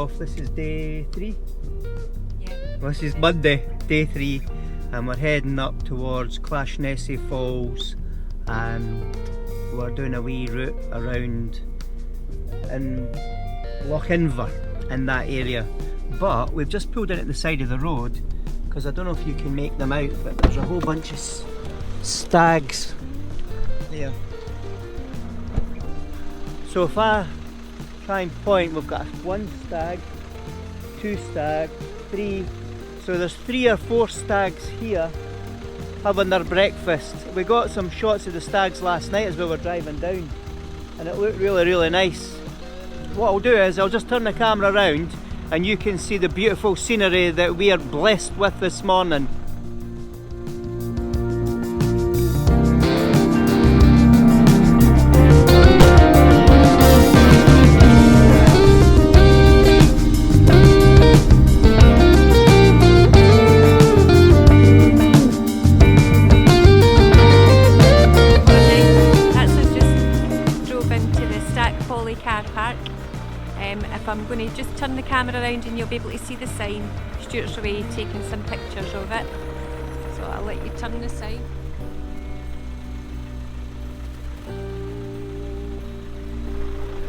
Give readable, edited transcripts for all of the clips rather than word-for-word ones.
off. This is day 3? Yeah. Well, this is Monday, day 3, and we're heading up towards Clashnessie Falls, and we're doing a wee route around in Lochinver in that area. But we've just pulled in at the side of the road because I don't know if you can make them out, but there's a whole bunch of stags there. So if I try and point, we've got 1 stag, 2 stag, 3. So there's 3 or 4 stags here having their breakfast. We got some shots of the stags last night as we were driving down, and it looked really nice. What I'll do is I'll just turn the camera around and you can see the beautiful scenery that we are blessed with this morning. If I'm going to just turn the camera around and you'll be able to see the sign. Stuart's away taking some pictures of it, so I'll let you turn the sign.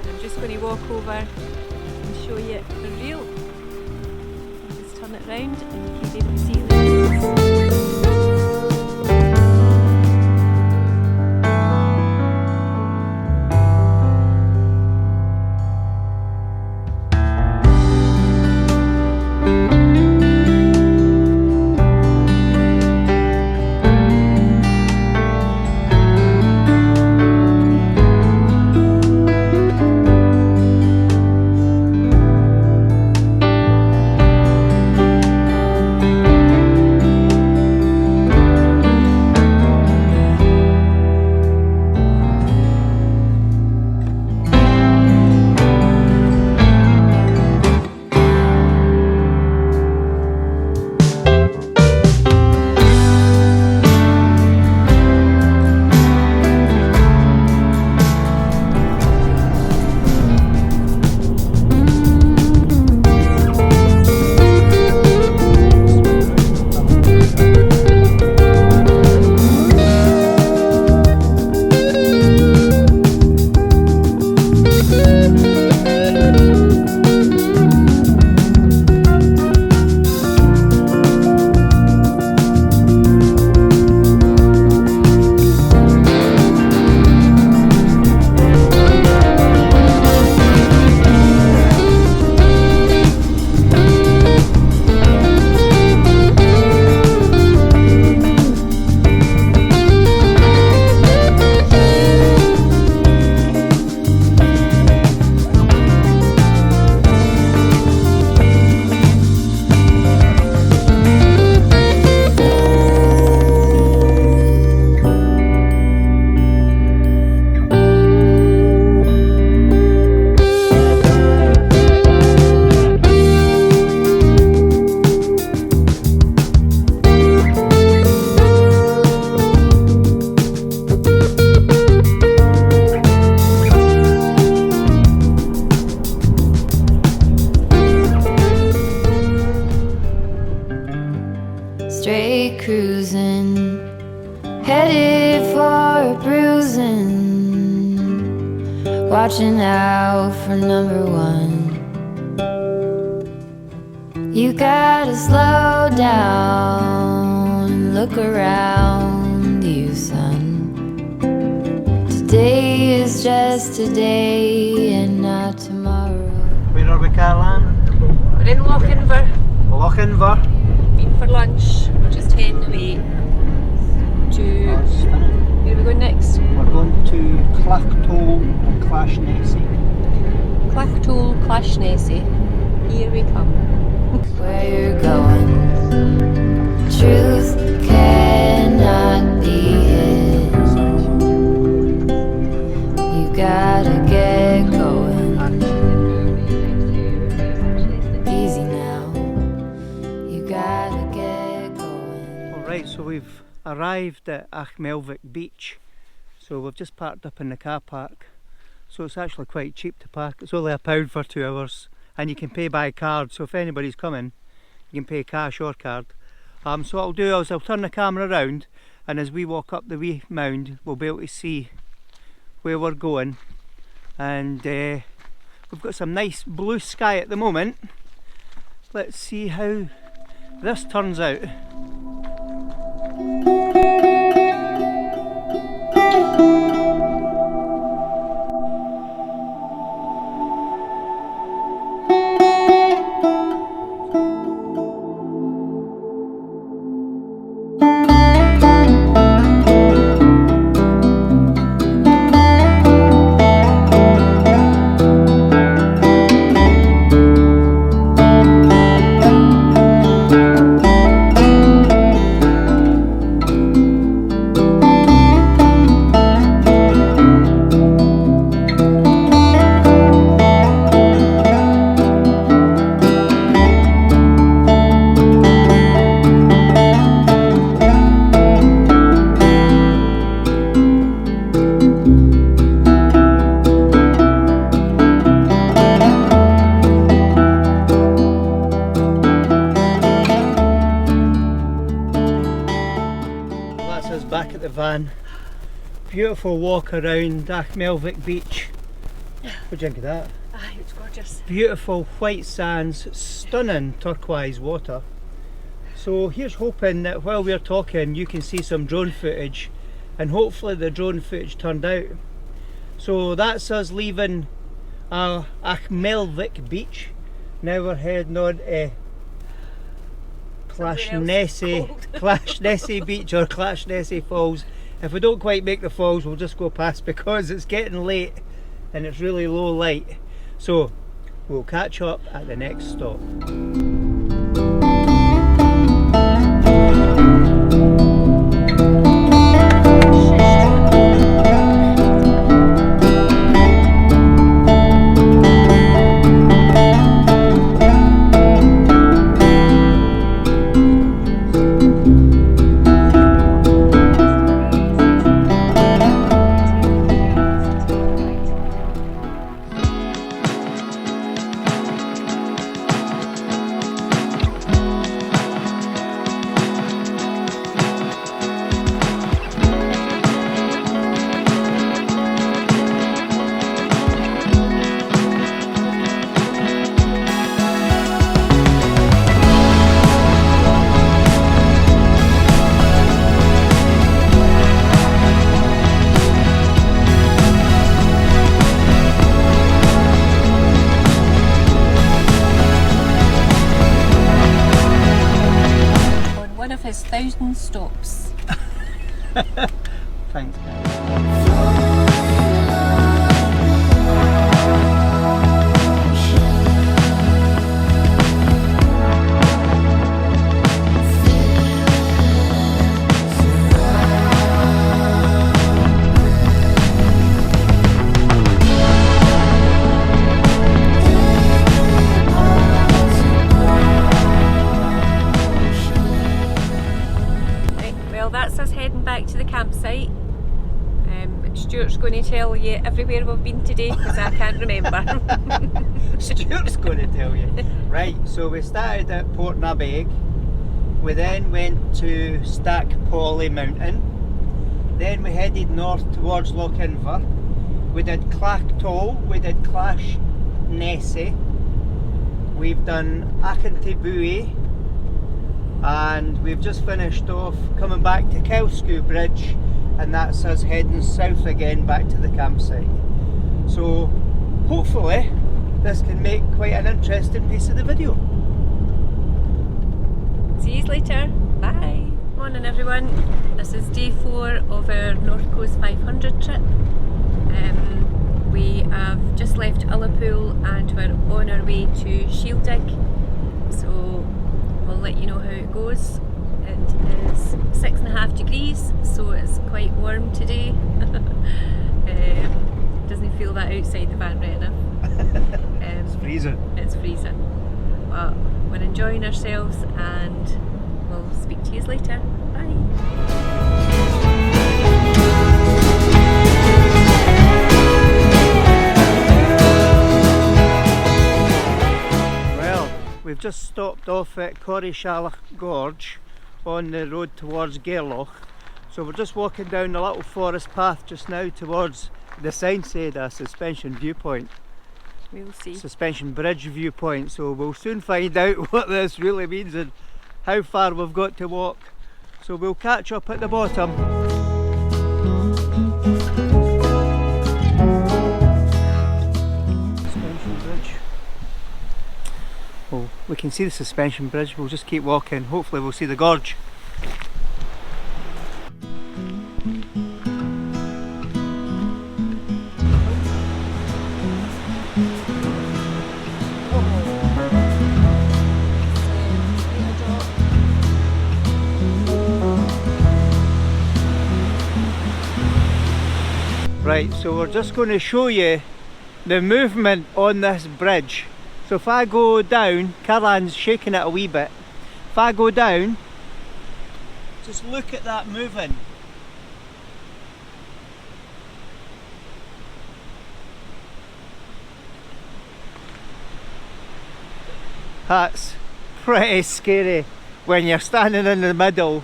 I'm just going to walk over and show you the reel. I'll just turn it round and you can be able to see the straight cruising, headed for bruising, watching out for #1. You gotta slow down and look around you, son. Today is just today and not tomorrow. Where are we, Caroline? We're in Lochinver. Lochinver. Been for lunch. We're just heading away to... Where are we going next? We're going to Clachtoll and Clashnessie. Clachtoll, Clashnessie. Here we come. Where you're going, truth cannot be hid. You gotta get going. Easy now. You gotta get going. Alright, so we've arrived at Achmelvik Beach. So we've just parked up in the car park. So it's actually quite cheap to park. It's only £1 for 2 hours. and you can pay by card, so if anybody's coming you can pay cash or card. So what I'll do is I'll turn the camera around, and as we walk up the wee mound we'll be able to see where we're going. And we've got some nice blue sky at the moment. Let's see how this turns out. Back at the van. Beautiful walk around Melvik Beach. What do you think of that? Aye, it's gorgeous. Beautiful white sands, stunning turquoise water. So here's hoping that while we're talking you can see some drone footage, and hopefully the drone footage turned out. So that's us leaving Melvik Beach. Now we're heading on Clashnessy Beach or Clashnessy Falls. If we don't quite make the falls we'll just go past because it's getting late and it's really low light. So we'll catch up at the next stop. His 1,000 stops. Thanks. That's us heading back to the campsite. Stuart's going to tell you everywhere we've been today because I can't remember. Stuart's going to tell you. Right, so we started at Port Nabaig, we then went to Stack Polly Mountain, then we headed north towards Loch Inver, we did Clachtoll, we did Clashnessy, we've done Achintibui, and we've just finished off coming back to Kelsku Bridge, and that's us heading south again back to the campsite. So hopefully this can make quite an interesting piece of the video. See you later. Bye. Morning everyone. This is day 4 of our North Coast 500 trip. We have just left Ullapool and we're on our way to Shieldig. So we'll let you know how it goes. It is 6.5 degrees, so it's quite warm today. Doesn't feel that outside the van right enough. It's freezing. It's freezing. But we're enjoying ourselves and we'll speak to you later. Bye. we've just stopped off at Corrishallach Gorge on the road towards Gairloch. So we're just walking down the little forest path just now towards the sign said a suspension viewpoint. We'll see. Suspension bridge viewpoint, so we'll soon find out what this really means and how far we've got to walk. So we'll catch up at the bottom. Suspension bridge. Well, we can see the suspension bridge, we'll just keep walking, hopefully we'll see the gorge. Right, so we're just going to show you the movement on this bridge. So if I go down, Carolan's shaking it a wee bit. If I go down, just look at that moving. That's pretty scary when you're standing in the middle.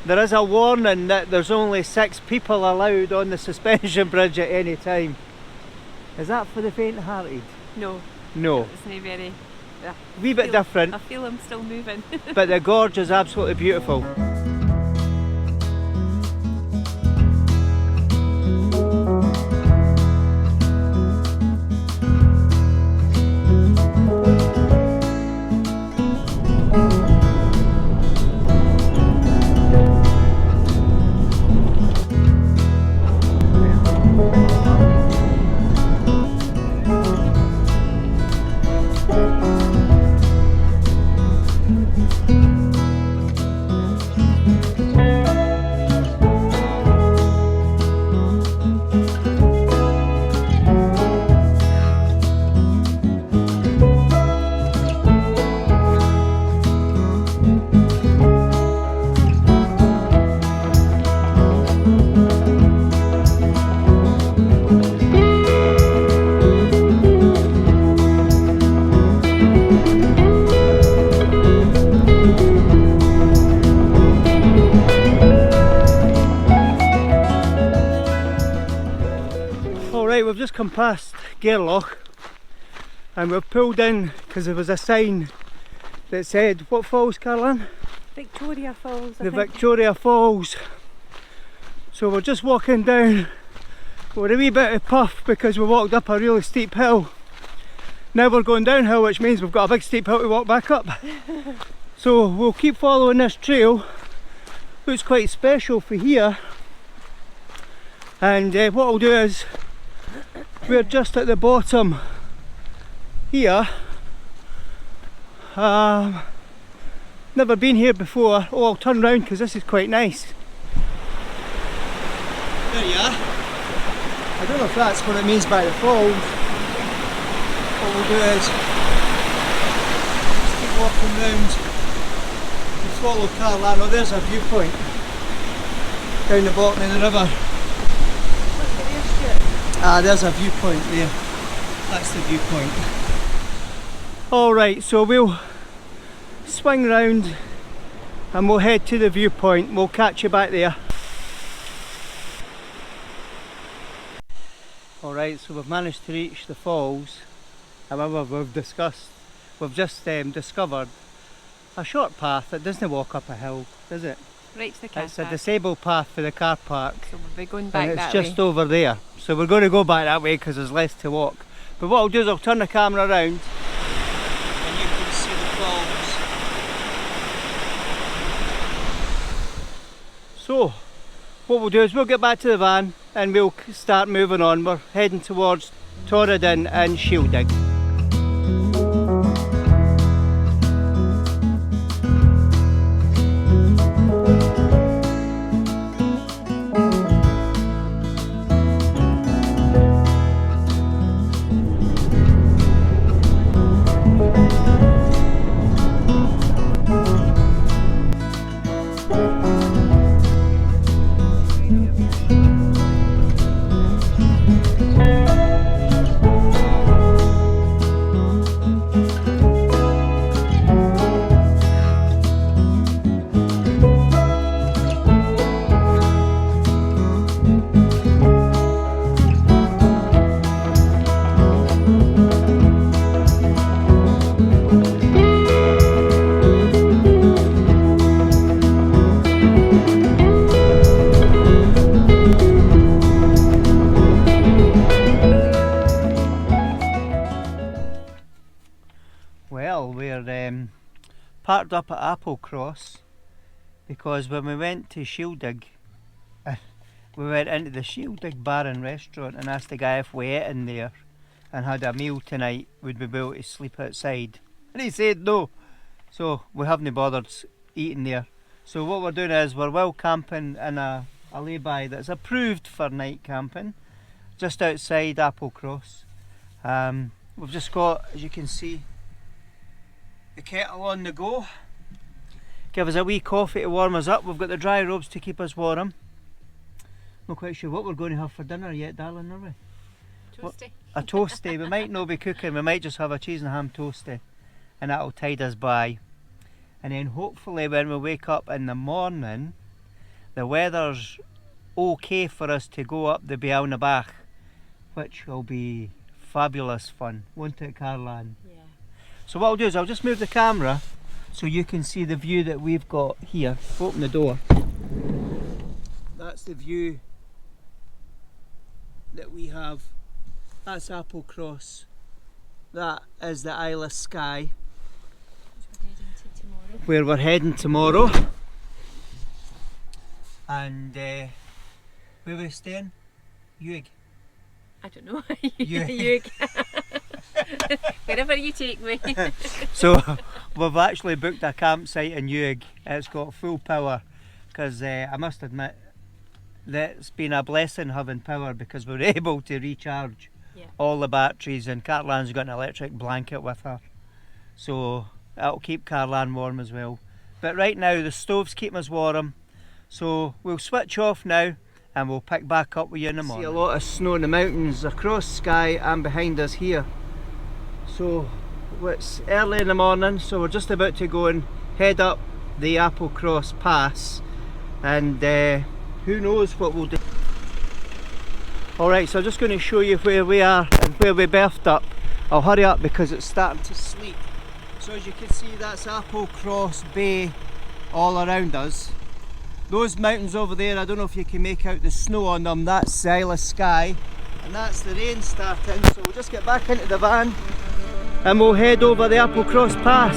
There is a warning that there's only 6 people allowed on the suspension bridge at any time. Is that for the faint-hearted? No. No. It's not very... A wee bit different. I feel I'm still moving. But the gorge is absolutely beautiful. We've just come past Gairloch and we've pulled in because there was a sign that said, what falls, Carolan? Victoria Falls, I The think. Victoria Falls. So we're just walking down. We're a wee bit of puff because we walked up a really steep hill. Now we're going downhill, which means we've got a big steep hill to walk back up. So we'll keep following this trail. Looks quite special for here. And what I'll do is, we're just at the bottom here. Never been here before. Oh, I'll turn round because this is quite nice. There you are. I don't know if that's what it means by the falls. What we'll do is just keep walking round and follow Carolan. Oh, there's a viewpoint down the bottom of the river. Ah, there's a viewpoint there. That's the viewpoint. Alright, so we'll swing round and we'll head to the viewpoint. We'll catch you back there. Alright, so we've managed to reach the falls. However, we've just discovered a short path that doesn't walk up a hill, does it? Right to the car It's a park. disabled path for the car park. So we'll be going back And that it's way. just over there. So we're going to go back that way because there's less to walk. But what I'll do is I'll turn the camera around and you can see the falls. So what we'll do is we'll get back to the van and we'll start moving on. We're heading towards Torridon and Shieldig. parked up at Applecross because when we went to Shieldig, we went into the Shieldig bar and restaurant and asked the guy if we ate in there and had a meal tonight, would we be able to sleep outside? And he said no. So we haven't bothered eating there. So what we're doing is we're well camping in a lay-by that's approved for night camping, just outside Applecross. We've just got, as you can see, the kettle on the go. Give us a wee coffee to warm us up. We've got the dry robes to keep us warm. Not quite sure what we're going to have for dinner yet, darling, are we? Toasty. A toasty. We might not be cooking, we might just have a cheese and ham toasty, and that'll tide us by. And then hopefully when we wake up in the morning, the weather's okay for us to go up the Bialnabach, which will be fabulous fun, won't it, Carlan? Yeah. So what I'll do is I'll just move the camera so you can see the view that we've got here. Open the door. That's the view that we have. That's Applecross. That is the Isle of Skye, where we're heading tomorrow. And where are we staying? Uig. I don't know. You. Wherever you take me. So we've actually booked a campsite in Uig. It's got full power because I must admit that it's been a blessing having power because we're able to recharge all the batteries, and Carlan's got an electric blanket with her, so that'll keep Carlan warm as well. But right now the stove's keeping us warm, so we'll switch off now and we'll pick back up with you in the morning. See a lot of snow in the mountains across Skye and behind us here. So it's early in the morning, so we're just about to go and head up the Applecross Pass, and who knows what we'll do. Alright, so I'm just going to show you where we are and where we berthed up. I'll hurry up because it's starting to sleep. So as you can see, that's Applecross Bay all around us. Those mountains over there, I don't know if you can make out the snow on them, that's the Isle of Skye, and that's the rain starting. So we'll just get back into the van and we'll head over the Applecross Pass.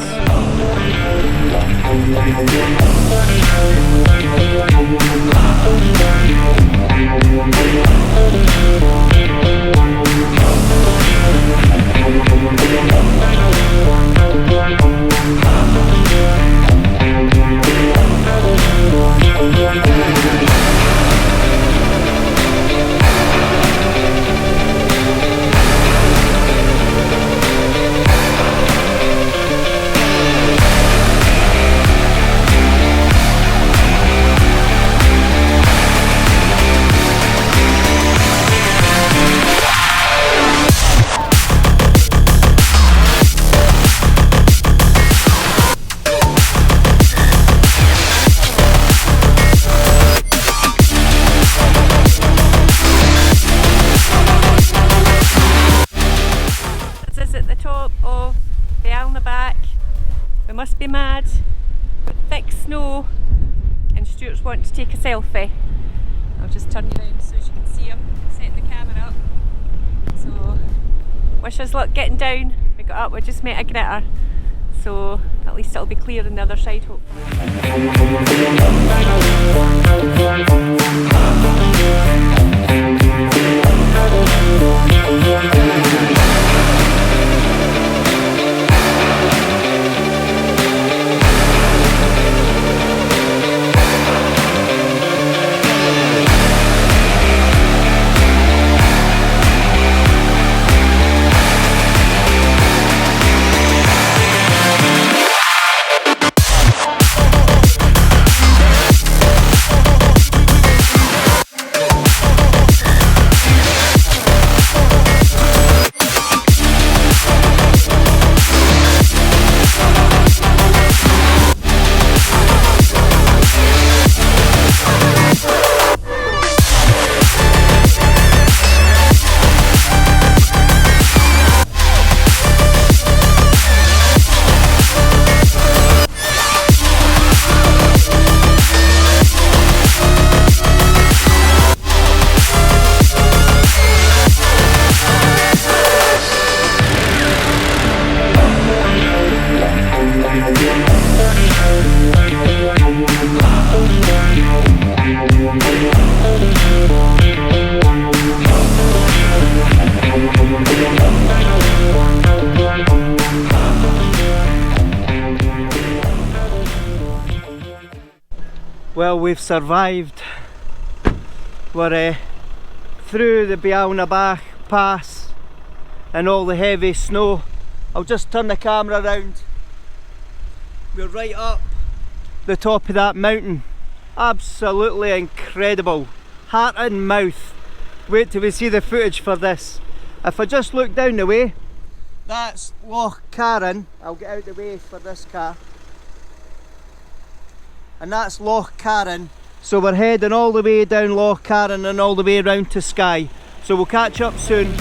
We must be mad with thick snow, and Stuart's wanting to take a selfie. I'll just turn you around so you can see him, set the camera up. So wish us luck getting down. We got up, we just met a gritter, so at least it'll be clear on the other side hopefully. Well, we've survived. We're through the Bialnabach pass and all the heavy snow. I'll just turn the camera around. We're right up the top of that mountain. Absolutely incredible. Heart in mouth. Wait till we see the footage for this. If I just look down the way, that's Loch Carron. I'll get out of the way for this car. And that's Loch Carron. So we're heading all the way down Loch Carron and all the way around to Skye. So we'll catch up soon.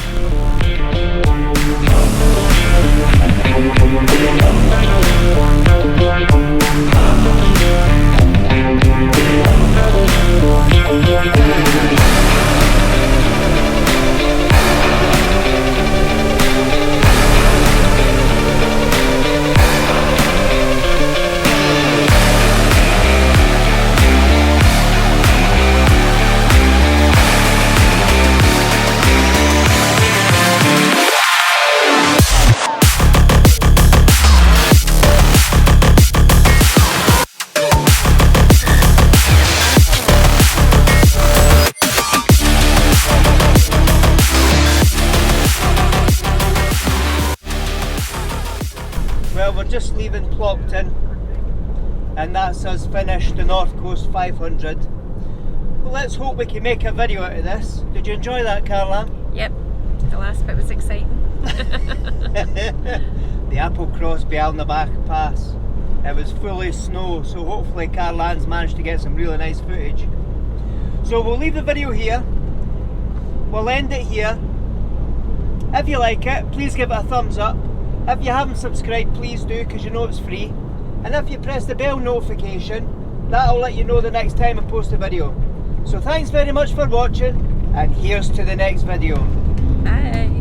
Well, we're just leaving Plockton and that's us finished the North Coast 500. Well, let's hope we can make a video out of this. Did you enjoy that, Caroline? Yep, the last bit was exciting. The Applecross Bialnabach Pass. It was full of snow, so hopefully Caroline's managed to get some really nice footage. So we'll leave the video here. We'll end it here. If you like it, please give it a thumbs up. If you haven't subscribed, please do, because you know it's free. And if you press the bell notification, that'll let you know the next time I post a video. So thanks very much for watching, and here's to the next video. Bye.